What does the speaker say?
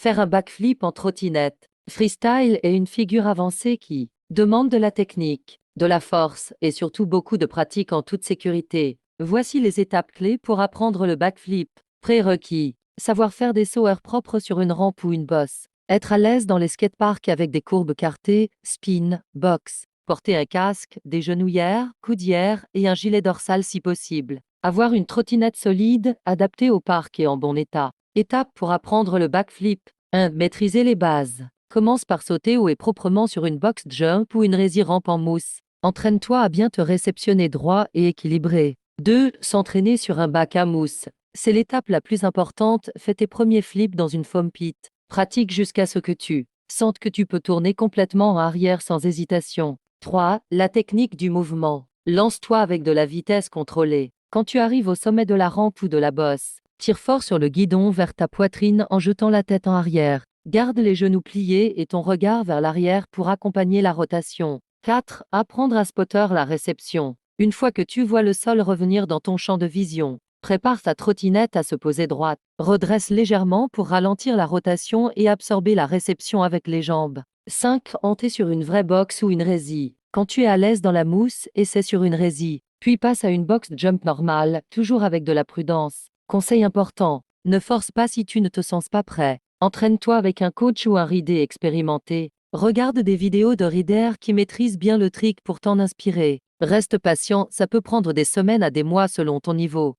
Faire un backflip en trottinette. Freestyle est une figure avancée qui demande de la technique, de la force et surtout beaucoup de pratique en toute sécurité. Voici les étapes clés pour apprendre le backflip. Prérequis. Savoir faire des sauts air propres sur une rampe ou une bosse. Être à l'aise dans les skateparks avec des courbes cartées, spin, box. Porter un casque, des genouillères, coudières et un gilet dorsal si possible. Avoir une trottinette solide, adaptée au parc et en bon état. Étape pour apprendre le backflip. 1. Maîtriser les bases. Commence par sauter haut et proprement sur une box jump ou une rési rampe en mousse. Entraîne-toi à bien te réceptionner droit et équilibré. 2. S'entraîner sur un bac à mousse. C'est l'étape la plus importante, fais tes premiers flips dans une foam pit. Pratique jusqu'à ce que tu sentes que tu peux tourner complètement en arrière sans hésitation. 3. La technique du mouvement. Lance-toi avec de la vitesse contrôlée. Quand tu arrives au sommet de la rampe ou de la bosse, tire fort sur le guidon vers ta poitrine en jetant la tête en arrière. Garde les genoux pliés et ton regard vers l'arrière pour accompagner la rotation. 4. Apprendre à spotter la réception. Une fois que tu vois le sol revenir dans ton champ de vision, prépare ta trottinette à se poser droite. Redresse légèrement pour ralentir la rotation et absorber la réception avec les jambes. 5. Monter sur une vraie box ou une rési. Quand tu es à l'aise dans la mousse, essaie sur une rési. Puis passe à une box jump normale, toujours avec de la prudence. Conseil important, ne force pas si tu ne te sens pas prêt. Entraîne-toi avec un coach ou un rider expérimenté. Regarde des vidéos de riders qui maîtrisent bien le trick pour t'en inspirer. Reste patient, ça peut prendre des semaines à des mois selon ton niveau.